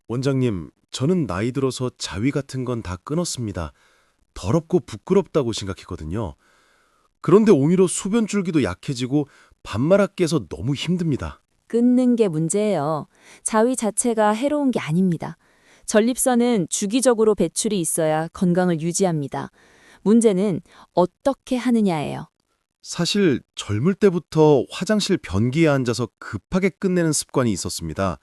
원장님, 저는 나이 들어서 자위 같은 건 다 끊었습니다. 더럽고 부끄럽다고 생각했거든요. 그런데 오히려 소변 줄기도 약해지고 반말아 깨서 너무 힘듭니다. 끊는 게 문제예요. 자위 자체가 해로운 게 아닙니다. 전립선은 주기적으로 배출이 있어야 건강을 유지합니다. 문제는 어떻게 하느냐예요. 사실 젊을 때부터 화장실 변기에 앉아서 급하게 끝내는 습관이 있었습니다.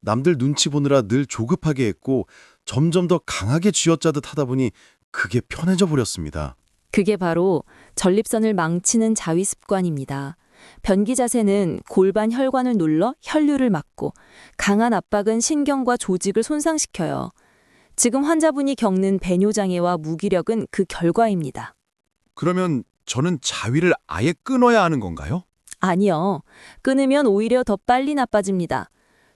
남들 눈치 보느라 늘 조급하게 했고 점점 더 강하게 쥐어짜듯 하다 보니 그게 편해져 버렸습니다. 그게 바로 전립선을 망치는 자위 습관입니다. 변기 자세는 골반 혈관을 눌러 혈류를 막고 강한 압박은 신경과 조직을 손상시켜요. 지금 환자분이 겪는 배뇨장애와 무기력은 그 결과입니다. 그러면 저는 자위를 아예 끊어야 하는 건가요? 아니요. 끊으면 오히려 더 빨리 나빠집니다.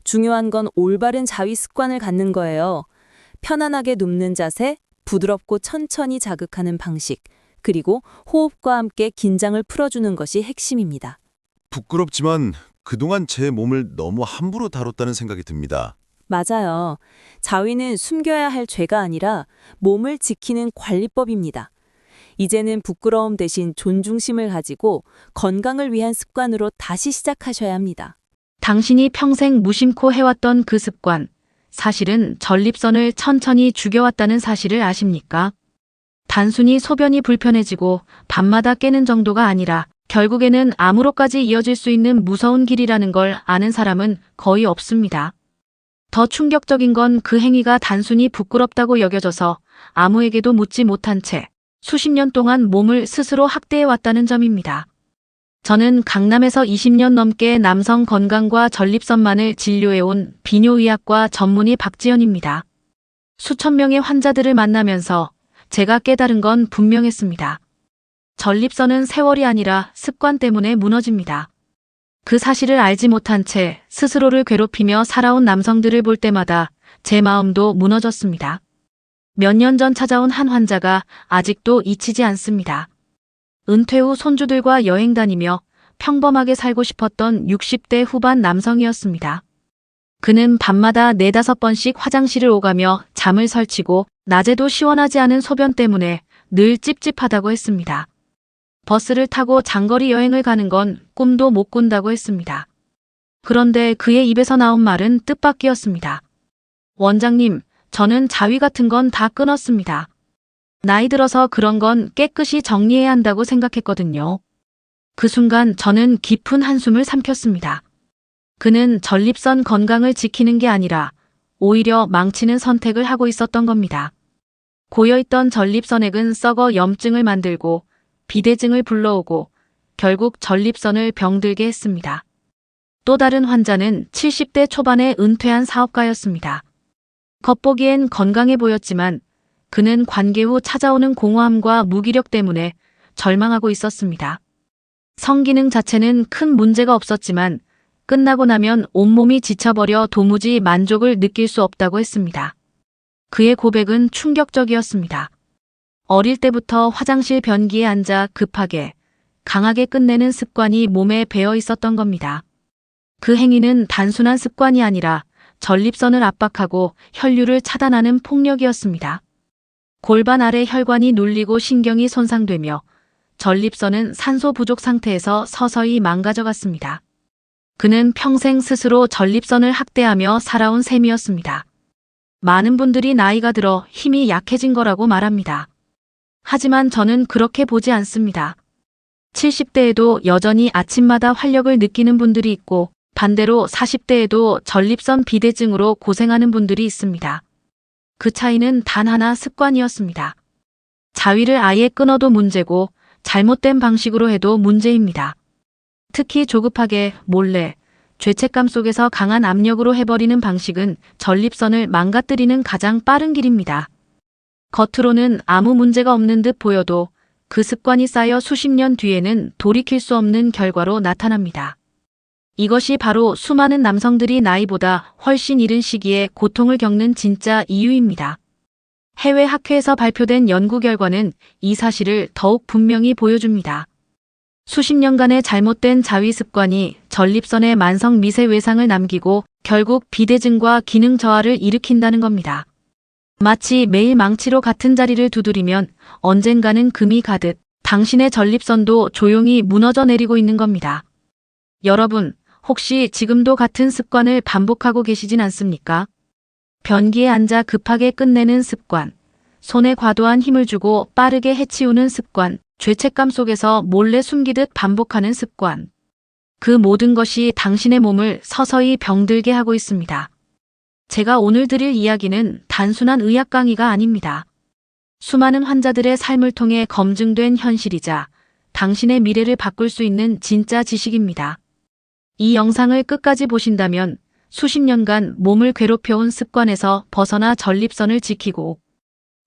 중요한 건 올바른 자위 습관을 갖는 거예요. 편안하게 눕는 자세, 부드럽고 천천히 자극하는 방식, 그리고 호흡과 함께 긴장을 풀어주는 것이 핵심입니다. 부끄럽지만 그동안 제 몸을 너무 함부로 다뤘다는 생각이 듭니다. 맞아요. 자위는 숨겨야 할 죄가 아니라 몸을 지키는 관리법입니다. 이제는 부끄러움 대신 존중심을 가지고 건강을 위한 습관으로 다시 시작하셔야 합니다. 당신이 평생 무심코 해왔던 그 습관, 사실은 전립선을 천천히 죽여왔다는 사실을 아십니까? 단순히 소변이 불편해지고 밤마다 깨는 정도가 아니라 결국에는 암으로까지 이어질 수 있는 무서운 길이라는 걸 아는 사람은 거의 없습니다. 더 충격적인 건 그 행위가 단순히 부끄럽다고 여겨져서 아무에게도 묻지 못한 채 수십 년 동안 몸을 스스로 학대해왔다는 점입니다. 저는 강남에서 20년 넘게 남성 건강과 전립선만을 진료해온 비뇨의학과 전문의 박지연입니다. 수천 명의 환자들을 만나면서 제가 깨달은 건 분명했습니다. 전립선은 세월이 아니라 습관 때문에 무너집니다. 그 사실을 알지 못한 채 스스로를 괴롭히며 살아온 남성들을 볼 때마다 제 마음도 무너졌습니다. 몇 년 전 찾아온 한 환자가 아직도 잊히지 않습니다. 은퇴 후 손주들과 여행 다니며 평범하게 살고 싶었던 60대 후반 남성이었습니다. 그는 밤마다 4~5번씩 화장실을 오가며 잠을 설치고 낮에도 시원하지 않은 소변 때문에 늘 찝찝하다고 했습니다. 버스를 타고 장거리 여행을 가는 건 꿈도 못 꾼다고 했습니다. 그런데 그의 입에서 나온 말은 뜻밖이었습니다. 원장님, 저는 자위 같은 건 다 끊었습니다. 나이 들어서 그런 건 깨끗이 정리해야 한다고 생각했거든요. 그 순간 저는 깊은 한숨을 삼켰습니다. 그는 전립선 건강을 지키는 게 아니라 오히려 망치는 선택을 하고 있었던 겁니다. 고여있던 전립선액은 썩어 염증을 만들고 비대증을 불러오고 결국 전립선을 병들게 했습니다. 또 다른 환자는 70대 초반에 은퇴한 사업가였습니다. 겉보기엔 건강해 보였지만 그는 관계 후 찾아오는 공허함과 무기력 때문에 절망하고 있었습니다. 성기능 자체는 큰 문제가 없었지만 끝나고 나면 온몸이 지쳐버려 도무지 만족을 느낄 수 없다고 했습니다. 그의 고백은 충격적이었습니다. 어릴 때부터 화장실 변기에 앉아 급하게, 강하게 끝내는 습관이 몸에 배어 있었던 겁니다. 그 행위는 단순한 습관이 아니라 전립선을 압박하고 혈류를 차단하는 폭력이었습니다. 골반 아래 혈관이 눌리고 신경이 손상되며 전립선은 산소 부족 상태에서 서서히 망가져갔습니다. 그는 평생 스스로 전립선을 학대하며 살아온 셈이었습니다. 많은 분들이 나이가 들어 힘이 약해진 거라고 말합니다. 하지만 저는 그렇게 보지 않습니다. 70대에도 여전히 아침마다 활력을 느끼는 분들이 있고 반대로 40대에도 전립선 비대증으로 고생하는 분들이 있습니다. 그 차이는 단 하나 습관이었습니다. 자위를 아예 끊어도 문제고 잘못된 방식으로 해도 문제입니다. 특히 조급하게 몰래 죄책감 속에서 강한 압력으로 해버리는 방식은 전립선을 망가뜨리는 가장 빠른 길입니다. 겉으로는 아무 문제가 없는 듯 보여도 그 습관이 쌓여 수십 년 뒤에는 돌이킬 수 없는 결과로 나타납니다. 이것이 바로 수많은 남성들이 나이보다 훨씬 이른 시기에 고통을 겪는 진짜 이유입니다. 해외 학회에서 발표된 연구 결과는 이 사실을 더욱 분명히 보여줍니다. 수십 년간의 잘못된 자위 습관이 전립선에 만성 미세 외상을 남기고 결국 비대증과 기능 저하를 일으킨다는 겁니다. 마치 매일 망치로 같은 자리를 두드리면 언젠가는 금이 가듯 당신의 전립선도 조용히 무너져 내리고 있는 겁니다. 여러분, 혹시 지금도 같은 습관을 반복하고 계시진 않습니까? 변기에 앉아 급하게 끝내는 습관, 손에 과도한 힘을 주고 빠르게 해치우는 습관, 죄책감 속에서 몰래 숨기듯 반복하는 습관. 그 모든 것이 당신의 몸을 서서히 병들게 하고 있습니다. 제가 오늘 드릴 이야기는 단순한 의학 강의가 아닙니다. 수많은 환자들의 삶을 통해 검증된 현실이자 당신의 미래를 바꿀 수 있는 진짜 지식입니다. 이 영상을 끝까지 보신다면 수십 년간 몸을 괴롭혀온 습관에서 벗어나 전립선을 지키고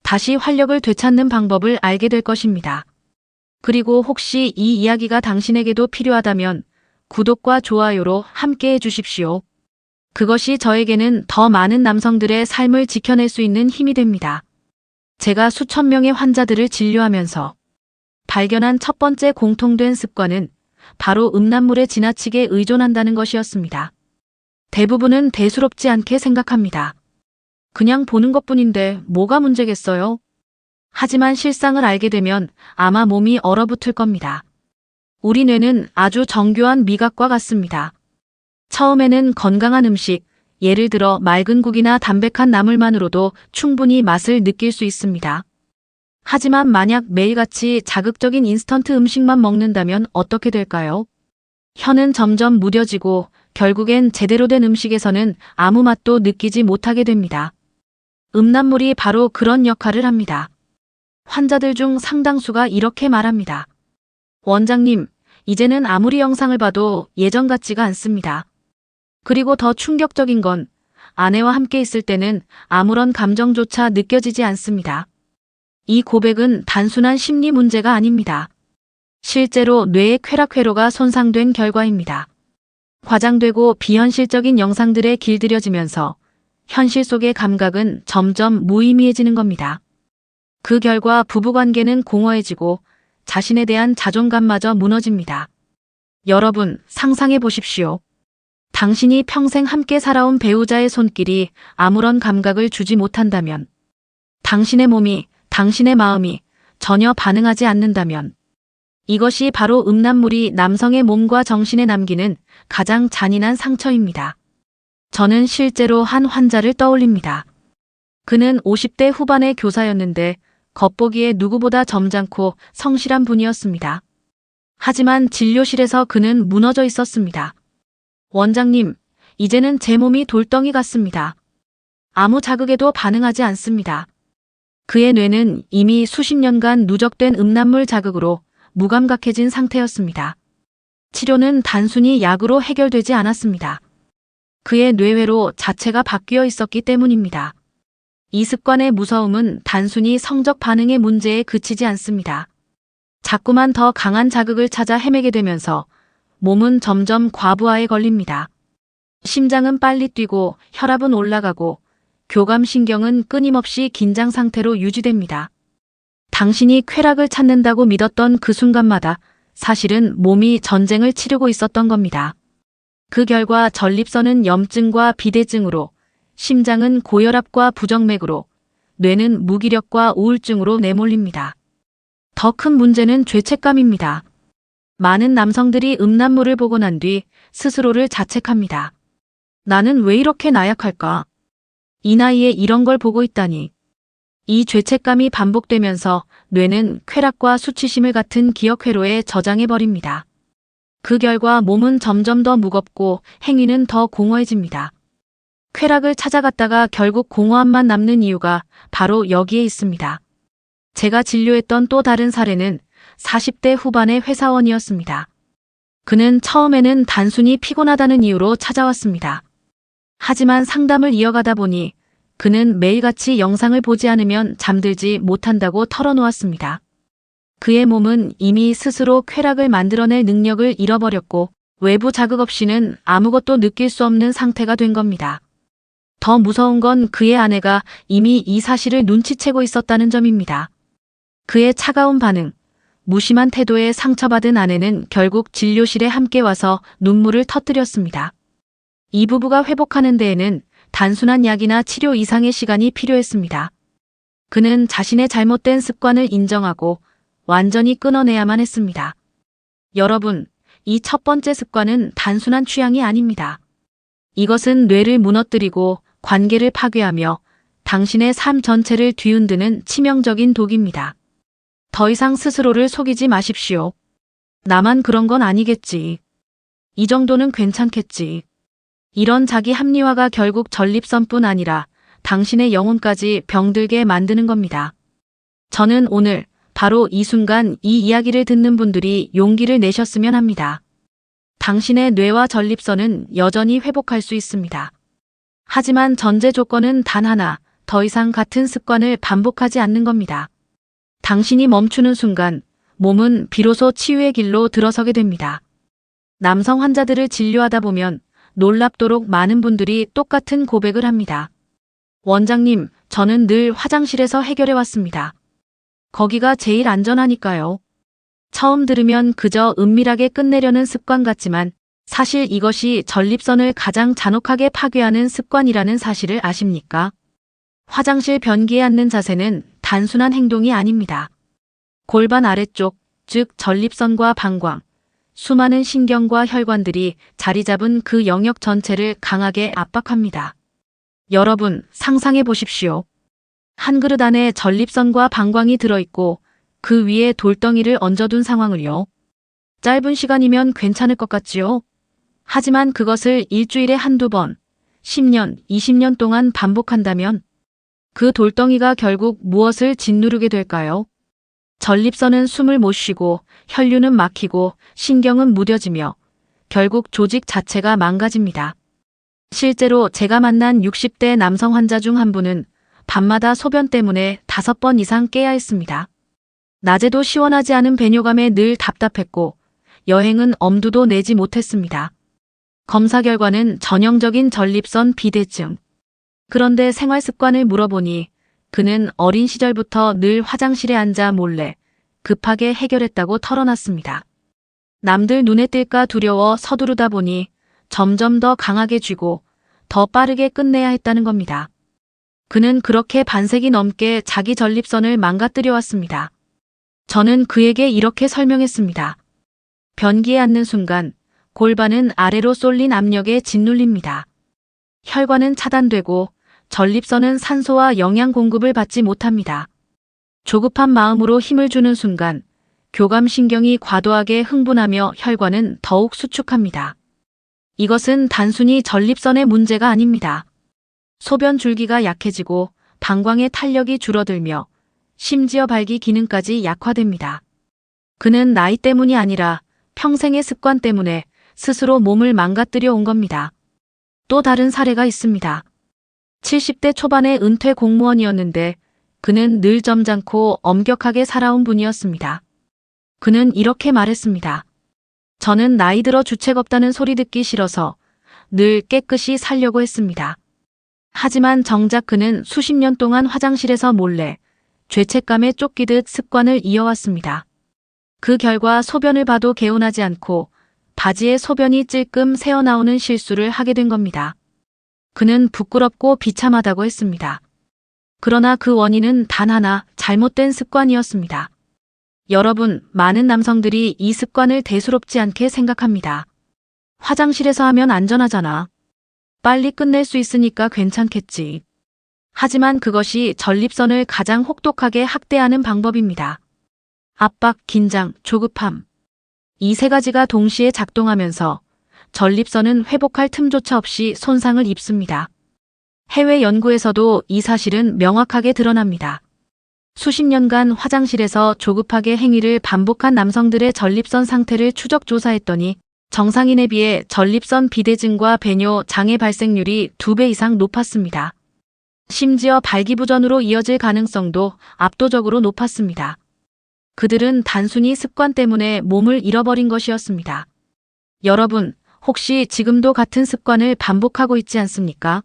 다시 활력을 되찾는 방법을 알게 될 것입니다. 그리고 혹시 이 이야기가 당신에게도 필요하다면 구독과 좋아요로 함께 해주십시오. 그것이 저에게는 더 많은 남성들의 삶을 지켜낼 수 있는 힘이 됩니다. 제가 수천 명의 환자들을 진료하면서 발견한 첫 번째 공통된 습관은 바로 음란물에 지나치게 의존한다는 것이었습니다. 대부분은 대수롭지 않게 생각합니다. 그냥 보는 것뿐인데 뭐가 문제겠어요? 하지만 실상을 알게 되면 아마 몸이 얼어붙을 겁니다. 우리 뇌는 아주 정교한 미각과 같습니다. 처음에는 건강한 음식, 예를 들어 맑은 국이나 담백한 나물만으로도 충분히 맛을 느낄 수 있습니다. 하지만 만약 매일같이 자극적인 인스턴트 음식만 먹는다면 어떻게 될까요? 혀는 점점 무뎌지고 결국엔 제대로 된 음식에서는 아무 맛도 느끼지 못하게 됩니다. 음란물이 바로 그런 역할을 합니다. 환자들 중 상당수가 이렇게 말합니다. 원장님, 이제는 아무리 영상을 봐도 예전 같지가 않습니다. 그리고 더 충격적인 건 아내와 함께 있을 때는 아무런 감정조차 느껴지지 않습니다. 이 고백은 단순한 심리 문제가 아닙니다. 실제로 뇌의 쾌락회로가 손상된 결과입니다. 과장되고 비현실적인 영상들에 길들여지면서 현실 속의 감각은 점점 무의미해지는 겁니다. 그 결과 부부관계는 공허해지고 자신에 대한 자존감마저 무너집니다. 여러분, 상상해 보십시오. 당신이 평생 함께 살아온 배우자의 손길이 아무런 감각을 주지 못한다면, 당신의 몸이, 당신의 마음이 전혀 반응하지 않는다면, 이것이 바로 음란물이 남성의 몸과 정신에 남기는 가장 잔인한 상처입니다. 저는 실제로 한 환자를 떠올립니다. 그는 50대 후반의 교사였는데 겉보기에 누구보다 점잖고 성실한 분이었습니다. 하지만 진료실에서 그는 무너져 있었습니다. 원장님, 이제는 제 몸이 돌덩이 같습니다. 아무 자극에도 반응하지 않습니다. 그의 뇌는 이미 수십 년간 누적된 음란물 자극으로 무감각해진 상태였습니다. 치료는 단순히 약으로 해결되지 않았습니다. 그의 뇌회로 자체가 바뀌어 있었기 때문입니다. 이 습관의 무서움은 단순히 성적 반응의 문제에 그치지 않습니다. 자꾸만 더 강한 자극을 찾아 헤매게 되면서 몸은 점점 과부하에 걸립니다. 심장은 빨리 뛰고 혈압은 올라가고 교감신경은 끊임없이 긴장 상태로 유지됩니다. 당신이 쾌락을 찾는다고 믿었던 그 순간마다 사실은 몸이 전쟁을 치르고 있었던 겁니다. 그 결과 전립선은 염증과 비대증으로, 심장은 고혈압과 부정맥으로, 뇌는 무기력과 우울증으로 내몰립니다. 더 큰 문제는 죄책감입니다. 많은 남성들이 음란물을 보고 난 뒤 스스로를 자책합니다. 나는 왜 이렇게 나약할까? 이 나이에 이런 걸 보고 있다니. 이 죄책감이 반복되면서 뇌는 쾌락과 수치심을 같은 기억 회로에 저장해버립니다. 그 결과 몸은 점점 더 무겁고 행위는 더 공허해집니다. 쾌락을 찾아갔다가 결국 공허함만 남는 이유가 바로 여기에 있습니다. 제가 진료했던 또 다른 사례는 40대 후반의 회사원이었습니다. 그는 처음에는 단순히 피곤하다는 이유로 찾아왔습니다. 하지만 상담을 이어가다 보니 그는 매일같이 영상을 보지 않으면 잠들지 못한다고 털어놓았습니다. 그의 몸은 이미 스스로 쾌락을 만들어낼 능력을 잃어버렸고 외부 자극 없이는 아무것도 느낄 수 없는 상태가 된 겁니다. 더 무서운 건 그의 아내가 이미 이 사실을 눈치채고 있었다는 점입니다. 그의 차가운 반응, 무심한 태도에 상처받은 아내는 결국 진료실에 함께 와서 눈물을 터뜨렸습니다. 이 부부가 회복하는 데에는 단순한 약이나 치료 이상의 시간이 필요했습니다. 그는 자신의 잘못된 습관을 인정하고 완전히 끊어내야만 했습니다. 여러분, 이 첫 번째 습관은 단순한 취향이 아닙니다. 이것은 뇌를 무너뜨리고 관계를 파괴하며 당신의 삶 전체를 뒤흔드는 치명적인 독입니다. 더 이상 스스로를 속이지 마십시오. 나만 그런 건 아니겠지. 이 정도는 괜찮겠지. 이런 자기 합리화가 결국 전립선뿐 아니라 당신의 영혼까지 병들게 만드는 겁니다. 저는 오늘 바로 이 순간 이 이야기를 듣는 분들이 용기를 내셨으면 합니다. 당신의 뇌와 전립선은 여전히 회복할 수 있습니다. 하지만 전제 조건은 단 하나, 더 이상 같은 습관을 반복하지 않는 겁니다. 당신이 멈추는 순간 몸은 비로소 치유의 길로 들어서게 됩니다. 남성 환자들을 진료하다 보면 놀랍도록 많은 분들이 똑같은 고백을 합니다. 원장님, 저는 늘 화장실에서 해결해 왔습니다. 거기가 제일 안전하니까요. 처음 들으면 그저 은밀하게 끝내려는 습관 같지만 사실 이것이 전립선을 가장 잔혹하게 파괴하는 습관이라는 사실을 아십니까? 화장실 변기에 앉는 자세는 단순한 행동이 아닙니다. 골반 아래쪽, 즉 전립선과 방광, 수많은 신경과 혈관들이 자리 잡은 그 영역 전체를 강하게 압박합니다. 여러분, 상상해 보십시오. 한 그릇 안에 전립선과 방광이 들어있고 그 위에 돌덩이를 얹어둔 상황을요. 짧은 시간이면 괜찮을 것 같지요? 하지만 그것을 일주일에 한두 번, 10년, 20년 동안 반복한다면 그 돌덩이가 결국 무엇을 짓누르게 될까요? 전립선은 숨을 못 쉬고 혈류는 막히고 신경은 무뎌지며 결국 조직 자체가 망가집니다. 실제로 제가 만난 60대 남성 환자 중 한 분은 밤마다 소변 때문에 5번 이상 깨야 했습니다. 낮에도 시원하지 않은 배뇨감에 늘 답답했고 여행은 엄두도 내지 못했습니다. 검사 결과는 전형적인 전립선 비대증. 그런데 생활 습관을 물어보니 그는 어린 시절부터 늘 화장실에 앉아 몰래 급하게 해결했다고 털어놨습니다. 남들 눈에 띌까 두려워 서두르다 보니 점점 더 강하게 쥐고 더 빠르게 끝내야 했다는 겁니다. 그는 그렇게 반세기 넘게 자기 전립선을 망가뜨려 왔습니다. 저는 그에게 이렇게 설명했습니다. 변기에 앉는 순간 골반은 아래로 쏠린 압력에 짓눌립니다. 혈관은 차단되고 전립선은 산소와 영양 공급을 받지 못합니다. 조급한 마음으로 힘을 주는 순간 교감신경이 과도하게 흥분하며 혈관은 더욱 수축합니다. 이것은 단순히 전립선의 문제가 아닙니다. 소변 줄기가 약해지고 방광의 탄력이 줄어들며 심지어 발기 기능까지 약화됩니다. 그는 나이 때문이 아니라 평생의 습관 때문에 스스로 몸을 망가뜨려 온 겁니다. 또 다른 사례가 있습니다. 70대 초반의 은퇴 공무원이었는데 그는 늘 점잖고 엄격하게 살아온 분이었습니다. 그는 이렇게 말했습니다. 저는 나이 들어 주책 없다는 소리 듣기 싫어서 늘 깨끗이 살려고 했습니다. 하지만 정작 그는 수십 년 동안 화장실에서 몰래 죄책감에 쫓기듯 습관을 이어왔습니다. 그 결과 소변을 봐도 개운하지 않고 바지에 소변이 찔끔 새어나오는 실수를 하게 된 겁니다. 그는 부끄럽고 비참하다고 했습니다. 그러나 그 원인은 단 하나, 잘못된 습관이었습니다. 여러분, 많은 남성들이 이 습관을 대수롭지 않게 생각합니다. 화장실에서 하면 안전하잖아. 빨리 끝낼 수 있으니까 괜찮겠지. 하지만 그것이 전립선을 가장 혹독하게 학대하는 방법입니다. 압박, 긴장, 조급함. 이 세 가지가 동시에 작동하면서 전립선은 회복할 틈조차 없이 손상을 입습니다. 해외 연구에서도 이 사실은 명확하게 드러납니다. 수십 년간 화장실에서 조급하게 행위를 반복한 남성들의 전립선 상태를 추적 조사했더니 정상인에 비해 전립선 비대증과 배뇨 장애 발생률이 2배 이상 높았습니다. 심지어 발기부전으로 이어질 가능성도 압도적으로 높았습니다. 그들은 단순히 습관 때문에 몸을 잃어버린 것이었습니다. 여러분, 혹시 지금도 같은 습관을 반복하고 있지 않습니까?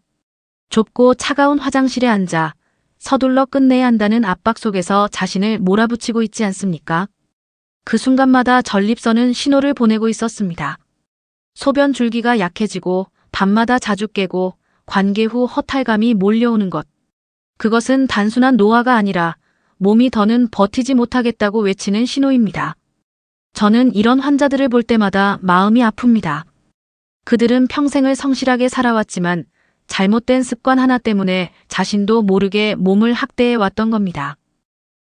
좁고 차가운 화장실에 앉아 서둘러 끝내야 한다는 압박 속에서 자신을 몰아붙이고 있지 않습니까? 그 순간마다 전립선은 신호를 보내고 있었습니다. 소변 줄기가 약해지고 밤마다 자주 깨고 관계 후 허탈감이 몰려오는 것. 그것은 단순한 노화가 아니라 몸이 더는 버티지 못하겠다고 외치는 신호입니다. 저는 이런 환자들을 볼 때마다 마음이 아픕니다. 그들은 평생을 성실하게 살아왔지만 잘못된 습관 하나 때문에 자신도 모르게 몸을 학대해 왔던 겁니다.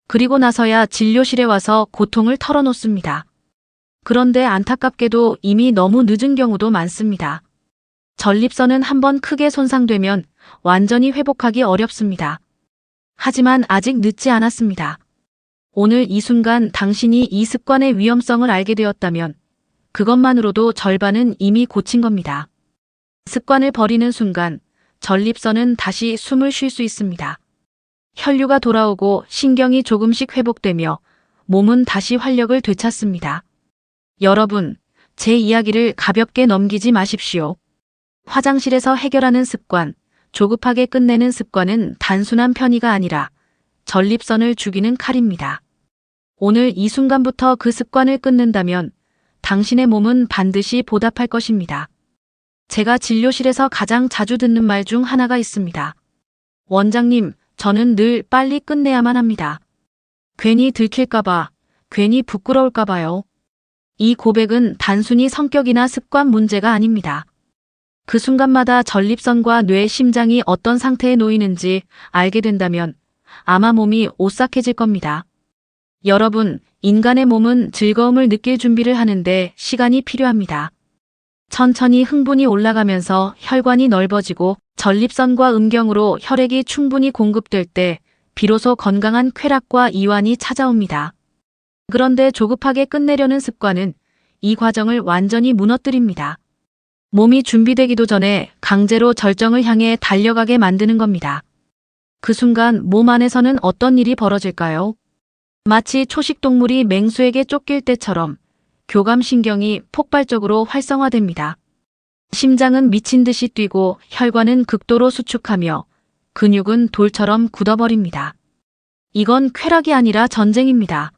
그리고 나서야 진료실에 와서 고통을 털어놓습니다. 그런데 안타깝게도 이미 너무 늦은 경우도 많습니다. 전립선은 한번 크게 손상되면 완전히 회복하기 어렵습니다. 하지만 아직 늦지 않았습니다. 오늘 이 순간 당신이 이 습관의 위험성을 알게 되었다면 그것만으로도 절반은 이미 고친 겁니다. 습관을 버리는 순간 전립선은 다시 숨을 쉴 수 있습니다. 혈류가 돌아오고 신경이 조금씩 회복되며 몸은 다시 활력을 되찾습니다. 여러분, 제 이야기를 가볍게 넘기지 마십시오. 화장실에서 해결하는 습관, 조급하게 끝내는 습관은 단순한 편의가 아니라 전립선을 죽이는 칼입니다. 오늘 이 순간부터 그 습관을 끊는다면 당신의 몸은 반드시 보답할 것입니다. 제가 진료실에서 가장 자주 듣는 말 중 하나가 있습니다. 원장님, 저는 늘 빨리 끝내야만 합니다. 괜히 들킬까봐, 괜히 부끄러울까봐요. 이 고백은 단순히 성격이나 습관 문제가 아닙니다. 그 순간마다 전립선과 뇌, 심장이 어떤 상태에 놓이는지 알게 된다면 아마 몸이 오싹해질 겁니다. 여러분, 인간의 몸은 즐거움을 느낄 준비를 하는데 시간이 필요합니다. 천천히 흥분이 올라가면서 혈관이 넓어지고 전립선과 음경으로 혈액이 충분히 공급될 때 비로소 건강한 쾌락과 이완이 찾아옵니다. 그런데 조급하게 끝내려는 습관은 이 과정을 완전히 무너뜨립니다. 몸이 준비되기도 전에 강제로 절정을 향해 달려가게 만드는 겁니다. 그 순간 몸 안에서는 어떤 일이 벌어질까요? 마치 초식동물이 맹수에게 쫓길 때처럼 교감신경이 폭발적으로 활성화됩니다. 심장은 미친 듯이 뛰고 혈관은 극도로 수축하며 근육은 돌처럼 굳어버립니다. 이건 쾌락이 아니라 전쟁입니다.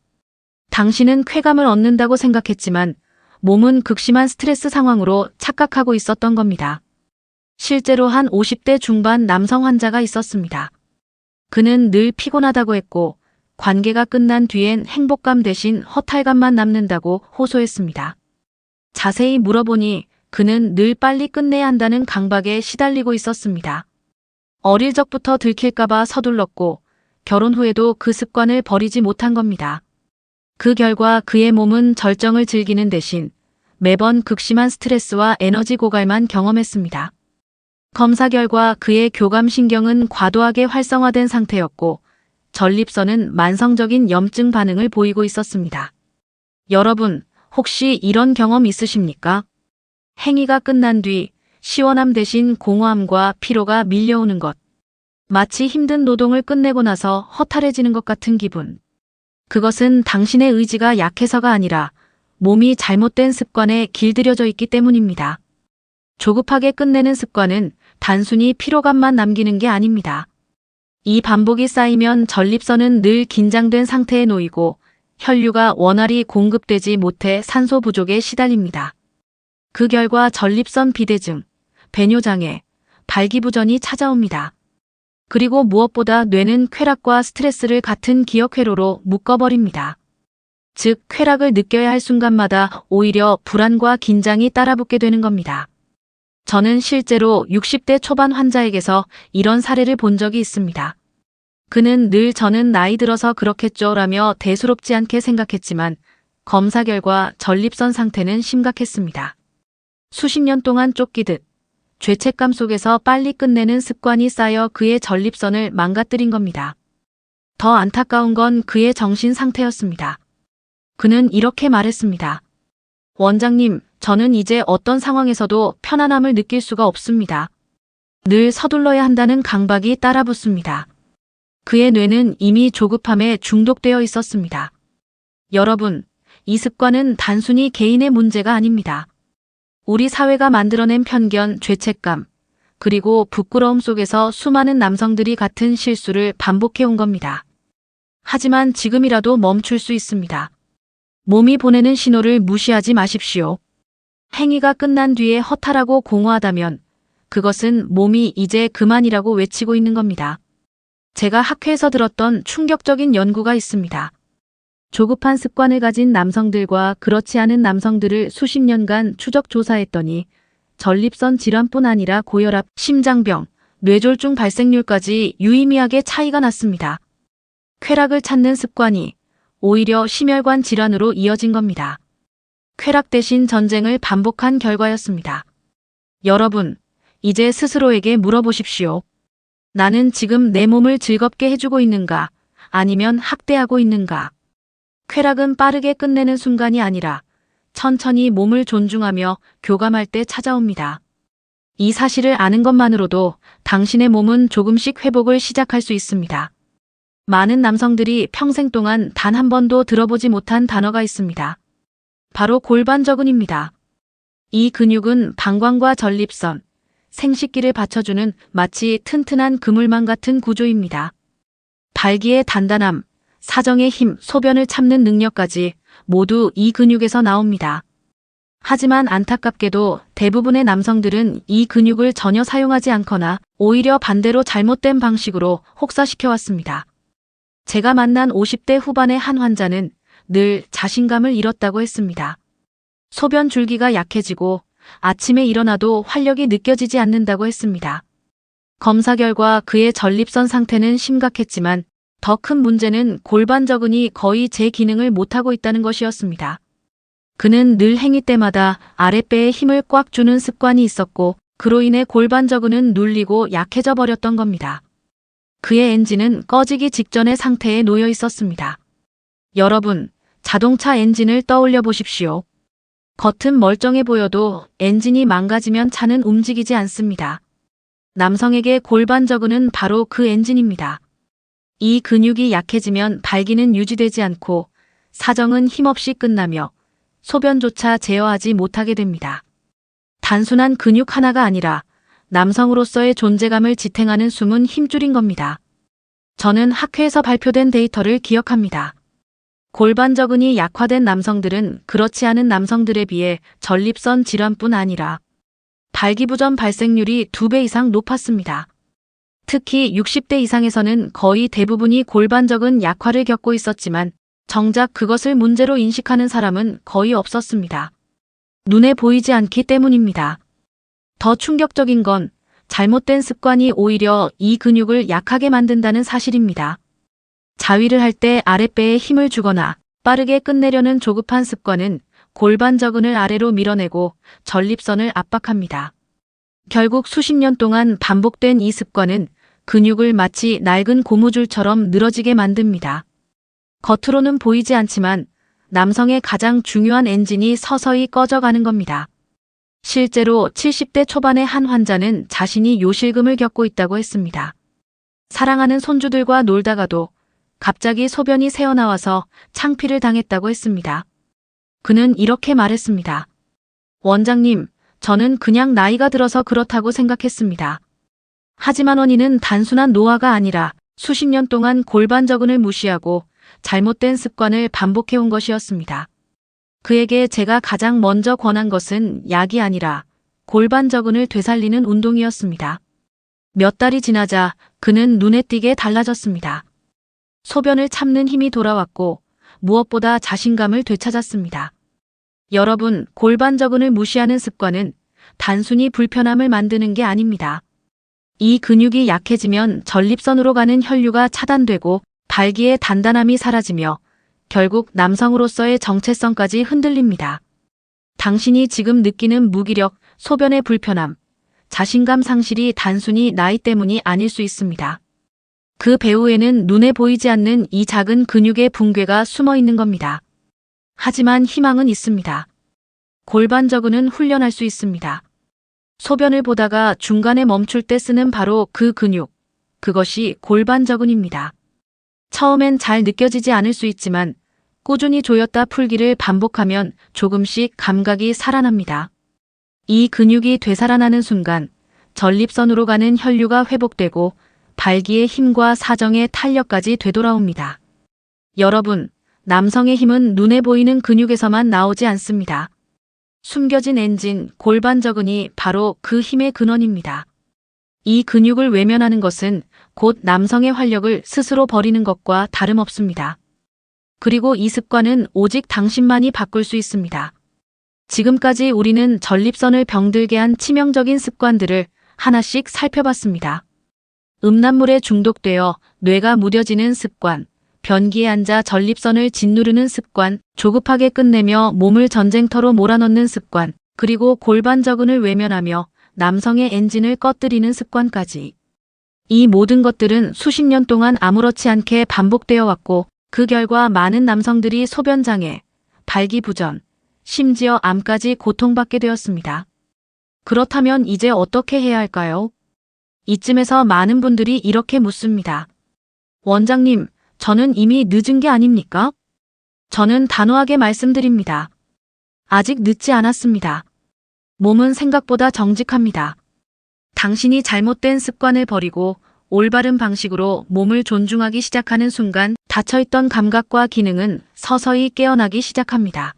당신은 쾌감을 얻는다고 생각했지만 몸은 극심한 스트레스 상황으로 착각하고 있었던 겁니다. 실제로 한 50대 중반 남성 환자가 있었습니다. 그는 늘 피곤하다고 했고 관계가 끝난 뒤엔 행복감 대신 허탈감만 남는다고 호소했습니다. 자세히 물어보니 그는 늘 빨리 끝내야 한다는 강박에 시달리고 있었습니다. 어릴 적부터 들킬까봐 서둘렀고 결혼 후에도 그 습관을 버리지 못한 겁니다. 그 결과 그의 몸은 절정을 즐기는 대신 매번 극심한 스트레스와 에너지 고갈만 경험했습니다. 검사 결과 그의 교감신경은 과도하게 활성화된 상태였고 전립선은 만성적인 염증 반응을 보이고 있었습니다. 여러분, 혹시 이런 경험 있으십니까? 행위가 끝난 뒤 시원함 대신 공허함과 피로가 밀려오는 것. 마치 힘든 노동을 끝내고 나서 허탈해지는 것 같은 기분. 그것은 당신의 의지가 약해서가 아니라 몸이 잘못된 습관에 길들여져 있기 때문입니다. 조급하게 끝내는 습관은 단순히 피로감만 남기는 게 아닙니다. 이 반복이 쌓이면 전립선은 늘 긴장된 상태에 놓이고 혈류가 원활히 공급되지 못해 산소 부족에 시달립니다. 그 결과 전립선 비대증, 배뇨장애, 발기부전이 찾아옵니다. 그리고 무엇보다 뇌는 쾌락과 스트레스를 같은 기억회로로 묶어버립니다. 즉, 쾌락을 느껴야 할 순간마다 오히려 불안과 긴장이 따라붙게 되는 겁니다. 저는 실제로 60대 초반 환자에게서 이런 사례를 본 적이 있습니다. 그는 늘 저는 나이 들어서 그렇겠죠 라며 대수롭지 않게 생각했지만 검사 결과 전립선 상태는 심각했습니다. 수십 년 동안 쫓기듯 죄책감 속에서 빨리 끝내는 습관이 쌓여 그의 전립선을 망가뜨린 겁니다. 더 안타까운 건 그의 정신 상태였습니다. 그는 이렇게 말했습니다. 원장님, 저는 이제 어떤 상황에서도 편안함을 느낄 수가 없습니다. 늘 서둘러야 한다는 강박이 따라붙습니다. 그의 뇌는 이미 조급함에 중독되어 있었습니다. 여러분, 이 습관은 단순히 개인의 문제가 아닙니다. 우리 사회가 만들어낸 편견, 죄책감, 그리고 부끄러움 속에서 수많은 남성들이 같은 실수를 반복해온 겁니다. 하지만 지금이라도 멈출 수 있습니다. 몸이 보내는 신호를 무시하지 마십시오. 행위가 끝난 뒤에 허탈하고 공허하다면 그것은 몸이 이제 그만이라고 외치고 있는 겁니다. 제가 학회에서 들었던 충격적인 연구가 있습니다. 조급한 습관을 가진 남성들과 그렇지 않은 남성들을 수십 년간 추적 조사했더니 전립선 질환뿐 아니라 고혈압, 심장병, 뇌졸중 발생률까지 유의미하게 차이가 났습니다. 쾌락을 찾는 습관이 오히려 심혈관 질환으로 이어진 겁니다. 쾌락 대신 전쟁을 반복한 결과였습니다. 여러분, 이제 스스로에게 물어보십시오. 나는 지금 내 몸을 즐겁게 해주고 있는가? 아니면 학대하고 있는가? 쾌락은 빠르게 끝내는 순간이 아니라 천천히 몸을 존중하며 교감할 때 찾아옵니다. 이 사실을 아는 것만으로도 당신의 몸은 조금씩 회복을 시작할 수 있습니다. 많은 남성들이 평생 동안 단 한 번도 들어보지 못한 단어가 있습니다. 바로 골반저근입니다. 이 근육은 방광과 전립선, 생식기를 받쳐주는 마치 튼튼한 그물망 같은 구조입니다. 발기의 단단함, 사정의 힘, 소변을 참는 능력까지 모두 이 근육에서 나옵니다. 하지만 안타깝게도 대부분의 남성들은 이 근육을 전혀 사용하지 않거나 오히려 반대로 잘못된 방식으로 혹사시켜왔습니다. 제가 만난 50대 후반의 한 환자는 늘 자신감을 잃었다고 했습니다. 소변 줄기가 약해지고 아침에 일어나도 활력이 느껴지지 않는다고 했습니다. 검사 결과 그의 전립선 상태는 심각했지만 더 큰 문제는 골반저근이 거의 제 기능을 못하고 있다는 것이었습니다. 그는 늘 행위 때마다 아랫배에 힘을 꽉 주는 습관이 있었고 그로 인해 골반저근은 눌리고 약해져 버렸던 겁니다. 그의 엔진은 꺼지기 직전의 상태에 놓여 있었습니다. 여러분, 자동차 엔진을 떠올려 보십시오. 겉은 멀쩡해 보여도 엔진이 망가지면 차는 움직이지 않습니다. 남성에게 골반저근은 바로 그 엔진입니다. 이 근육이 약해지면 발기는 유지되지 않고 사정은 힘없이 끝나며 소변조차 제어하지 못하게 됩니다. 단순한 근육 하나가 아니라 남성으로서의 존재감을 지탱하는 숨은 힘줄인 겁니다. 저는 학회에서 발표된 데이터를 기억합니다. 골반저근이 약화된 남성들은 그렇지 않은 남성들에 비해 전립선 질환뿐 아니라 발기부전 발생률이 2배 이상 높았습니다. 특히 60대 이상에서는 거의 대부분이 골반저근 약화를 겪고 있었지만 정작 그것을 문제로 인식하는 사람은 거의 없었습니다. 눈에 보이지 않기 때문입니다. 더 충격적인 건 잘못된 습관이 오히려 이 근육을 약하게 만든다는 사실입니다. 자위를 할 때 아랫배에 힘을 주거나 빠르게 끝내려는 조급한 습관은 골반저근을 아래로 밀어내고 전립선을 압박합니다. 결국 수십 년 동안 반복된 이 습관은 근육을 마치 낡은 고무줄처럼 늘어지게 만듭니다. 겉으로는 보이지 않지만 남성의 가장 중요한 엔진이 서서히 꺼져가는 겁니다. 실제로 70대 초반의 한 환자는 자신이 요실금을 겪고 있다고 했습니다. 사랑하는 손주들과 놀다가도 갑자기 소변이 새어나와서 창피를 당했다고 했습니다. 그는 이렇게 말했습니다. 원장님, 저는 그냥 나이가 들어서 그렇다고 생각했습니다. 하지만 원인은 단순한 노화가 아니라 수십 년 동안 골반저근을 무시하고 잘못된 습관을 반복해온 것이었습니다. 그에게 제가 가장 먼저 권한 것은 약이 아니라 골반저근을 되살리는 운동이었습니다. 몇 달이 지나자 그는 눈에 띄게 달라졌습니다. 소변을 참는 힘이 돌아왔고 무엇보다 자신감을 되찾았습니다. 여러분, 골반저근을 무시하는 습관은 단순히 불편함을 만드는 게 아닙니다. 이 근육이 약해지면 전립선으로 가는 혈류가 차단되고 발기의 단단함이 사라지며 결국 남성으로서의 정체성까지 흔들립니다. 당신이 지금 느끼는 무기력, 소변의 불편함, 자신감 상실이 단순히 나이 때문이 아닐 수 있습니다. 그 배후에는 눈에 보이지 않는 이 작은 근육의 붕괴가 숨어 있는 겁니다. 하지만 희망은 있습니다. 골반저근은 훈련할 수 있습니다. 소변을 보다가 중간에 멈출 때 쓰는 바로 그 근육, 그것이 골반저근입니다. 처음엔 잘 느껴지지 않을 수 있지만 꾸준히 조였다 풀기를 반복하면 조금씩 감각이 살아납니다. 이 근육이 되살아나는 순간 전립선으로 가는 혈류가 회복되고 발기의 힘과 사정의 탄력까지 되돌아옵니다. 여러분, 남성의 힘은 눈에 보이는 근육에서만 나오지 않습니다. 숨겨진 엔진, 골반저근이 바로 그 힘의 근원입니다. 이 근육을 외면하는 것은 곧 남성의 활력을 스스로 버리는 것과 다름없습니다. 그리고 이 습관은 오직 당신만이 바꿀 수 있습니다. 지금까지 우리는 전립선을 병들게 한 치명적인 습관들을 하나씩 살펴봤습니다. 음란물에 중독되어 뇌가 무뎌지는 습관, 변기에 앉아 전립선을 짓누르는 습관, 조급하게 끝내며 몸을 전쟁터로 몰아넣는 습관, 그리고 골반저근을 외면하며 남성의 엔진을 꺼뜨리는 습관까지. 이 모든 것들은 수십 년 동안 아무렇지 않게 반복되어 왔고 그 결과 많은 남성들이 소변장애, 발기부전, 심지어 암까지 고통받게 되었습니다. 그렇다면 이제 어떻게 해야 할까요? 이쯤에서 많은 분들이 이렇게 묻습니다. 원장님, 저는 이미 늦은 게 아닙니까? 저는 단호하게 말씀드립니다. 아직 늦지 않았습니다. 몸은 생각보다 정직합니다. 당신이 잘못된 습관을 버리고 올바른 방식으로 몸을 존중하기 시작하는 순간 닫혀있던 감각과 기능은 서서히 깨어나기 시작합니다.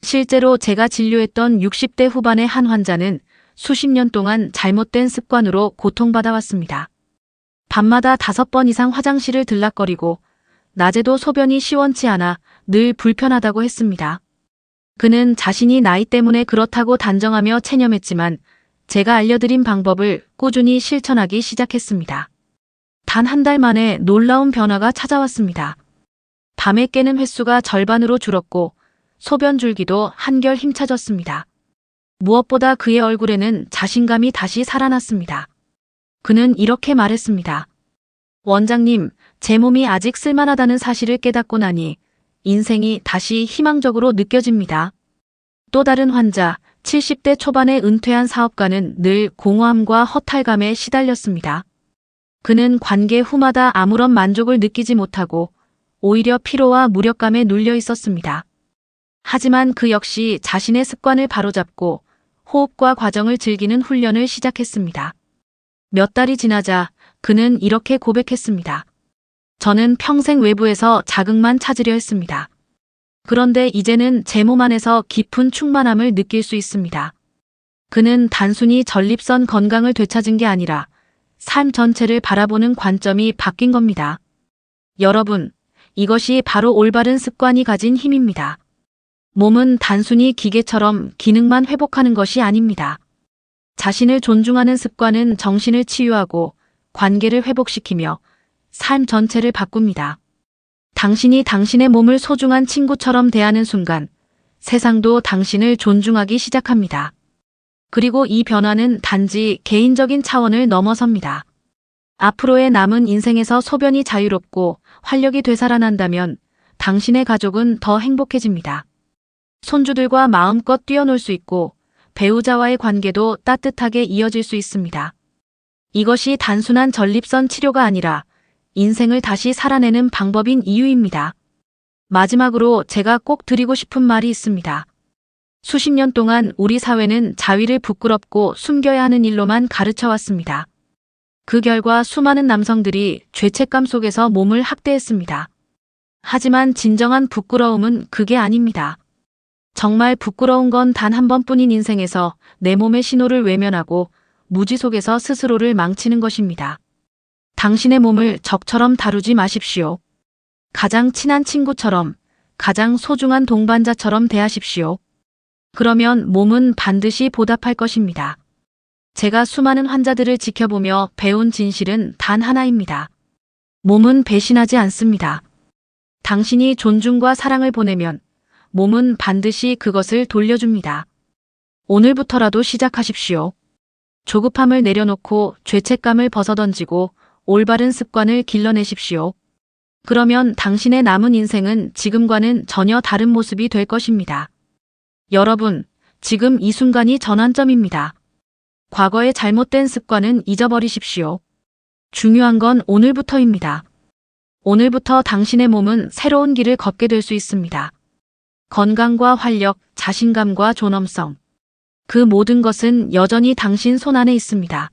실제로 제가 진료했던 60대 후반의 한 환자는 수십 년 동안 잘못된 습관으로 고통받아왔습니다. 밤마다 5번 이상 화장실을 들락거리고 낮에도 소변이 시원치 않아 늘 불편하다고 했습니다. 그는 자신이 나이 때문에 그렇다고 단정하며 체념했지만 제가 알려드린 방법을 꾸준히 실천하기 시작했습니다. 단 한 달 만에 놀라운 변화가 찾아왔습니다. 밤에 깨는 횟수가 절반으로 줄었고 소변 줄기도 한결 힘차졌습니다. 무엇보다 그의 얼굴에는 자신감이 다시 살아났습니다. 그는 이렇게 말했습니다. 원장님, 제 몸이 아직 쓸만하다는 사실을 깨닫고 나니 인생이 다시 희망적으로 느껴집니다. 또 다른 환자, 70대 초반의 은퇴한 사업가는 늘 공허함과 허탈감에 시달렸습니다. 그는 관계 후마다 아무런 만족을 느끼지 못하고 오히려 피로와 무력감에 눌려 있었습니다. 하지만 그 역시 자신의 습관을 바로잡고 호흡과 과정을 즐기는 훈련을 시작했습니다. 몇 달이 지나자 그는 이렇게 고백했습니다. 저는 평생 외부에서 자극만 찾으려 했습니다. 그런데 이제는 제 몸 안에서 깊은 충만함을 느낄 수 있습니다. 그는 단순히 전립선 건강을 되찾은 게 아니라 삶 전체를 바라보는 관점이 바뀐 겁니다. 여러분, 이것이 바로 올바른 습관이 가진 힘입니다. 몸은 단순히 기계처럼 기능만 회복하는 것이 아닙니다. 자신을 존중하는 습관은 정신을 치유하고 관계를 회복시키며 삶 전체를 바꿉니다. 당신이 당신의 몸을 소중한 친구처럼 대하는 순간 세상도 당신을 존중하기 시작합니다. 그리고 이 변화는 단지 개인적인 차원을 넘어섭니다. 앞으로의 남은 인생에서 소변이 자유롭고 활력이 되살아난다면 당신의 가족은 더 행복해집니다. 손주들과 마음껏 뛰어놀 수 있고 배우자와의 관계도 따뜻하게 이어질 수 있습니다. 이것이 단순한 전립선 치료가 아니라 인생을 다시 살아내는 방법인 이유입니다. 마지막으로 제가 꼭 드리고 싶은 말이 있습니다. 수십 년 동안 우리 사회는 자위를 부끄럽고 숨겨야 하는 일로만 가르쳐왔습니다. 그 결과 수많은 남성들이 죄책감 속에서 몸을 학대했습니다. 하지만 진정한 부끄러움은 그게 아닙니다. 정말 부끄러운 건 단 한 번뿐인 인생에서 내 몸의 신호를 외면하고 무지 속에서 스스로를 망치는 것입니다. 당신의 몸을 적처럼 다루지 마십시오. 가장 친한 친구처럼, 가장 소중한 동반자처럼 대하십시오. 그러면 몸은 반드시 보답할 것입니다. 제가 수많은 환자들을 지켜보며 배운 진실은 단 하나입니다. 몸은 배신하지 않습니다. 당신이 존중과 사랑을 보내면 몸은 반드시 그것을 돌려줍니다. 오늘부터라도 시작하십시오. 조급함을 내려놓고 죄책감을 벗어던지고 올바른 습관을 길러내십시오. 그러면 당신의 남은 인생은 지금과는 전혀 다른 모습이 될 것입니다. 여러분, 지금 이 순간이 전환점입니다. 과거의 잘못된 습관은 잊어버리십시오. 중요한 건 오늘부터입니다. 오늘부터 당신의 몸은 새로운 길을 걷게 될 수 있습니다. 건강과 활력, 자신감과 존엄성. 그 모든 것은 여전히 당신 손 안에 있습니다.